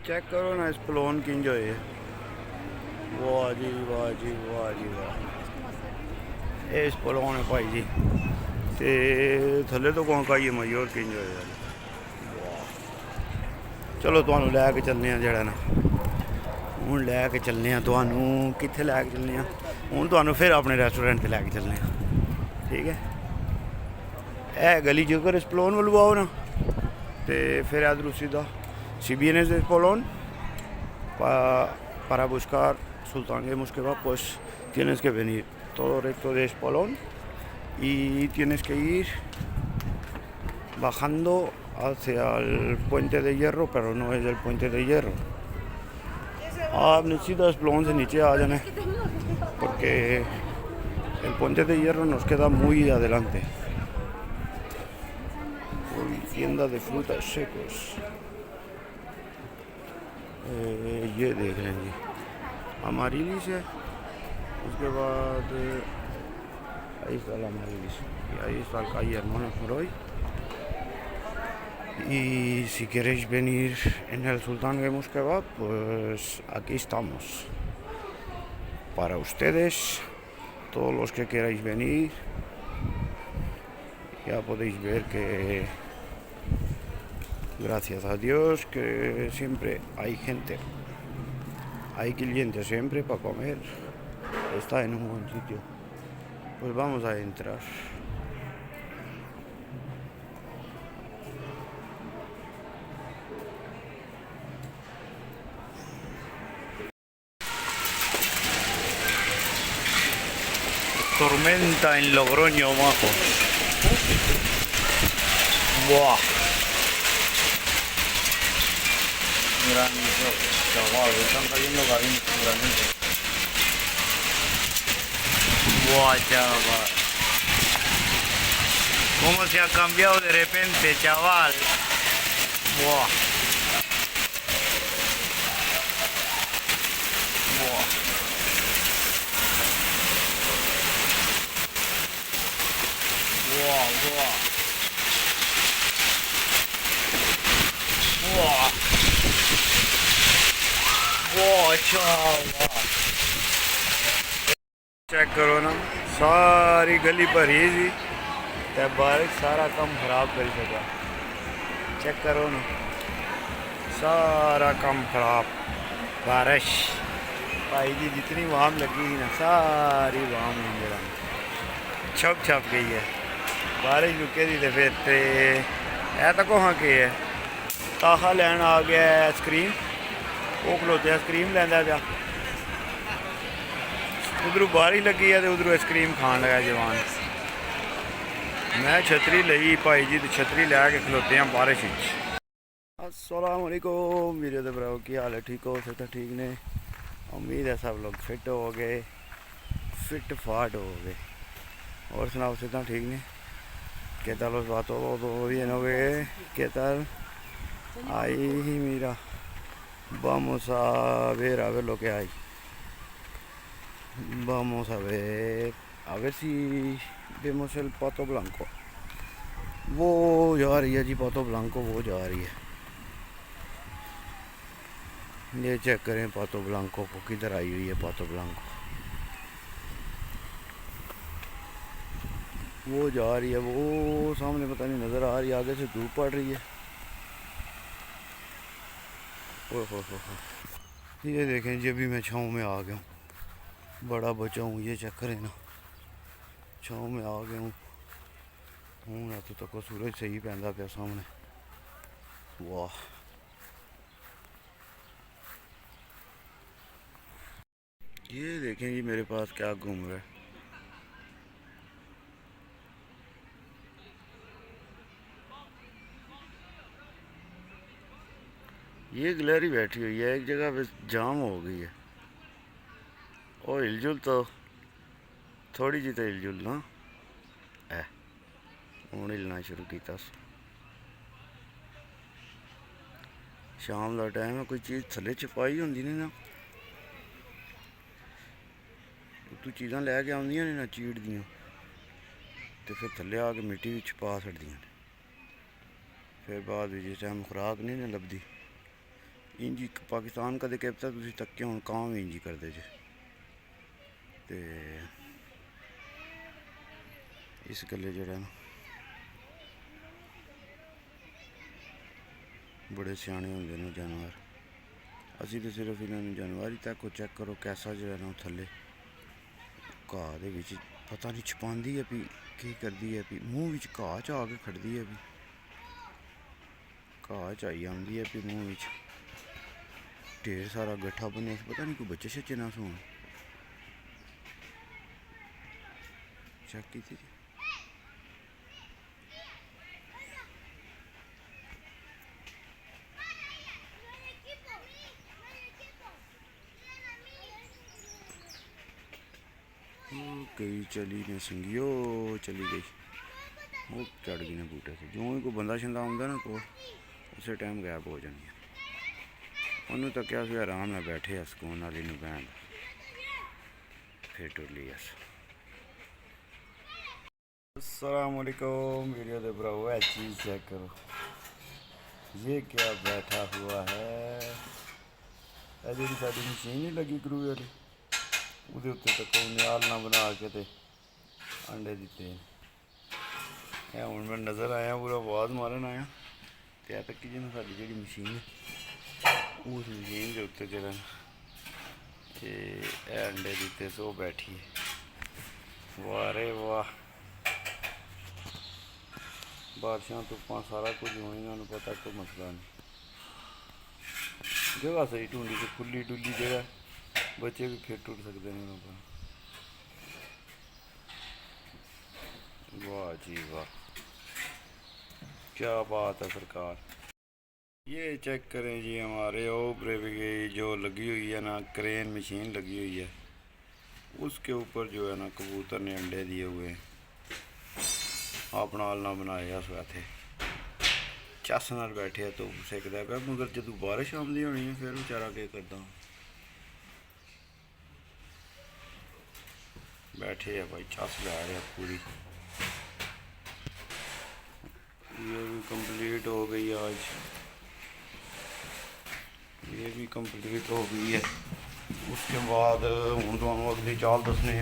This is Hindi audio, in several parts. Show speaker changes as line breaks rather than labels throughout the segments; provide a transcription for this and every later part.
चेक करो ना इस पलोन किंज होए। वाह जी वाह जी वाह जी वाह। ये इस पलोन है भाई जी। ते थले तो कौन का ये मयूर किंज होए यार। वाह। चलो तुहानू लैके चलने जेड़ा ना हूँ लैके चलने तुहानू कित्थे लैके चलने हूँ तुहानू फिर अपने रेस्टोरेंट ते लैके चलने ठीक है। ए गली जेकर इस पलोन वालू आओ ना तो फिर इधर सीधा si vienes de Polón para buscar Sultán de Mosqueva, pues tienes que venir todo recto de Espolón y tienes que ir bajando hacia el puente de hierro, pero no es el puente de hierro. आपने सीधा Espolón से नीचे आ जाना porque el puente de hierro nos queda muy adelante. Uy, tienda de frutas secos. ये देख लें जी अमारीलिस है। उसके बाद ahí está la Amarilis y ahí está el calle Hermanos Moroy. Y si queréis venir en el Sultán de Mosqueva, pues aquí estamos para ustedes, todos los que queráis venir. Ya podéis ver que gracias a Dios que siempre hay gente, hay clientes siempre para comer. Está en un buen sitio. Pues vamos a entrar. Tormenta en Logroño, majo. Buah. Granizo, chaval, están cayendo granizo. Buah, chaval. ¿Cómo se ha cambiado de repente, chaval? Buah. Buah. Buah, buah. Buah. Buah, chaval. Check करो ना सारी गली भरी थी ते बारिश सारा काम खराब कर सका। चेक करो ना सारा काम खराब बारिश भाई जी जितनी वाम लगी थी ना सारी वाम जरा छप छप गई है। बारिश रुके थी तो फिर ऐ तो कहाँ के है ताहा लैन आ गया आइसक्रीम वो खलोते आइसक्रीम लैंदा जा उधरों बारिश लगी है तो उधरों आइसक्रीम खान लगा जवान। मैं छतरी लई भाई जी तो छतरी लैके खलोते हैं बारिश। अस्सलाम वालेकुम मेरे तो भराओ की हाल है ठीक हो सकता ठीक ने उम्मीद है सब लोग फिट हो गए फिट फाट हो गए। और सुनाओ सकता ठीक ने ¿Qué tal os va todo? ¿Todo bien o qué? ¿Qué tal? Ahí mira vamos a ver lo que hay. Vamos a ver si vemos el pato blanco. वो जा रही है जी पातो ब्लांको वो जा रही है। ये चेक करें पातो ब्लांको को किधर आई हुई है पातो ब्लांको। वो जा रही है वो सामने पता नहीं नज़र आ रही है आगे से धूप पड़ रही है। ओहो ये देखें जी अभी मैं छाँव में आ गया हूँ बड़ा बचा हूँ। ये चेक करें ना छाँव में आ गया हूँ ना तो तक सूरज सही पैंदा पे सामने। वाह ये देखें जी मेरे पास क्या घूम रहा है। ये गिलहरी बैठी हुई है एक जगह पे जाम हो गई है। और हिलजुल तो थोड़ी जी तो हिलजुल ना है हूँ हिलना शुरू किया। शाम का टाइम है कोई चीज़ थले छपाई होंगी ने ना तू चीज़ा लैके आउंदियां ने ना चीड़ दियां तो फिर थले आके मिट्टी भी छपा छड़दियां फिर बाद जिस टाइम खुराक नहीं ना लभदी ਇੰਜ ਹੀ ਪਾਕਿਸਤਾਨ ਕਦੇ ਕਹਿਤਾ ਤੁਸੀਂ ਤੱਕੇ ਹੁਣ ਕਾਂ ਵੀ ਇੰਜ ਹੀ ਕਰਦੇ ਜੇ। ਤੇ ਇਸ ਗੱਲੇ ਜਿਹੜਾ ਨਾ ਬੜੇ ਸਿਆਣੇ ਹੁੰਦੇ ਨੇ ਜਾਨਵਰ। ਅਸੀਂ ਤਾਂ ਸਿਰਫ ਇਹਨਾਂ ਨੂੰ ਜਾਨਵਰ ਤੱਕ ਚੈੱਕ ਕਰੋ ਕੈਸਾ ਜਿਹੜਾ ਨਾ ਥੱਲੇ ਘਾਹ ਦੇ ਵਿੱਚ ਪਤਾ ਨਹੀਂ ਛਪਾਉਂਦੀ ਹੈ ਵੀ ਕੀ ਕਰਦੀ ਹੈ ਵੀ ਮੂੰਹ ਵਿੱਚ ਘਾਹ 'ਚ ਆ ਕੇ ਖੜਦੀ ਹੈ ਵੀ ਘਾਹ 'ਚ ਆਈ ਆਉਂਦੀ ਹੈ ਵੀ ਮੂੰਹ ਵਿੱਚ ਢੇਰ ਸਾਰਾ ਗੱਠਾ ਬਣਿਆ ਪਤਾ ਨਹੀਂ ਕੋਈ ਬੱਚੇ ਛੱਚੇ ਨਾ ਸੋਣ ਚੈੱਕ ਕੀਤੀ ਜੀ। गई चली ने संगियो चली गई वो चढ़ गई ने बूटे से। जो ही कोई बंदा शिंदा आंदा ना कोल उस टाइम गायब हो जानी है। उन्होंने तो क्या फिर आराम में बैठे सुकून वाली बैंड फिर टुर ली अस। अस्सलाम वालेकुम वीडियो दे भराओ है चीज़ चेक करो ये क्या बैठा हुआ है जी साड़ी मशीन नहीं लगी क्रू वाली ਉਹਦੇ ਉੱਤੇ ਤੱਕ ਨਿਆਲ ਨਾ ਬਣਾ ਕੇ ਤੇ ਅੰਡੇ ਦਿੱਤੇ ਇਹ ਹੁਣ ਮੈਂ ਨਜ਼ਰ ਆਇਆ ਪੂਰਾ ਆਵਾਜ਼ ਮਾਰਨ ਆਇਆ ਤੇ ਆ ਤੱਕ ਜਿਹਨੂੰ ਸਾਡੀ ਜਿਹੜੀ ਮਸ਼ੀਨ ਉਸ ਮਸ਼ੀਨ ਦੇ ਉੱਤੇ ਜਿਹੜਾ ਇਹ ਅੰਡੇ ਦਿੱਤੇ ਸੋ ਬੈਠੀ ਵਾਹ ਰੇ ਵਾਹ। ਬਾਰਿਸ਼ਾਂ ਧੁੱਪਾਂ ਸਾਰਾ ਕੁਝ ਹੋਣੀ ਇਹਨਾਂ ਨੂੰ ਪਤਾ ਕੋਈ ਮਸਲਾ ਨਹੀਂ। ਜਗ੍ਹਾ ਸਹੀ ਢੂੰਡੀ ਤੇ ਖੁੱਲੀ ਡੁੱਲੀ ਜਗ੍ਹਾ बच्चे भी फिर टूट सकते हैं वहाँ पर। वाह जी वाह क्या बात है सरकार। ये चेक करें जी हमारे ऊपर भी जो लगी हुई है ना क्रेन मशीन लगी हुई है उसके ऊपर जो है ना कबूतर ने अंडे दिए हुए हैं अपना आलना बनाया उस थे चस नाल बैठे तो सेकदा पिया मगर जो बारिश आती होनी है फिर बेचारा क्या करता बैठे है भाई चस ला रहे पूरी। ये भी कंप्लीट हो गई आज ये भी कंप्लीट हो गई है। उसके बाद हूँ तो अगली चाल दसने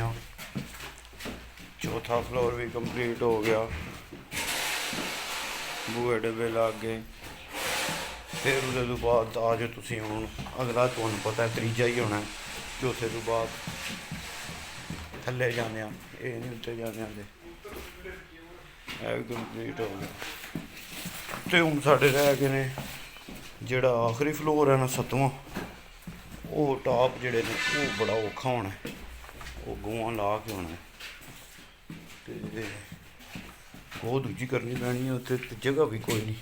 चौथा फ्लोर भी कंप्लीट हो गया बूहे डब्बे लग गए। फिर उसके तो बाद आज तुम हूँ अगला तुहानू पता है त्रीजा ही होना चौथे तो बाद थले जाने ये नहीं उत्ते जाने भी कंप्लीट हो गया। तो हूँ साढ़े रह गए ने जोड़ा आखिरी फ्लोर है ना 7वां वो टॉप जड़े ने वो बड़ा औखा होना वो गूआं ला के होना तो वो दूजी करनी पैनी है उत्थे जगह भी कोई नहीं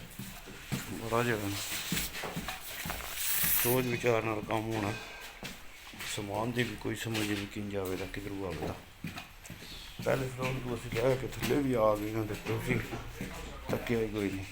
बड़ा जगह सोच विचार नाल काम होना समान की भी कोई समझ नहीं कि जाएगा किधर आवेगा। पहले फ्लोर को असं कह के थले भी आ गए तो तक्या ही कोई नहीं।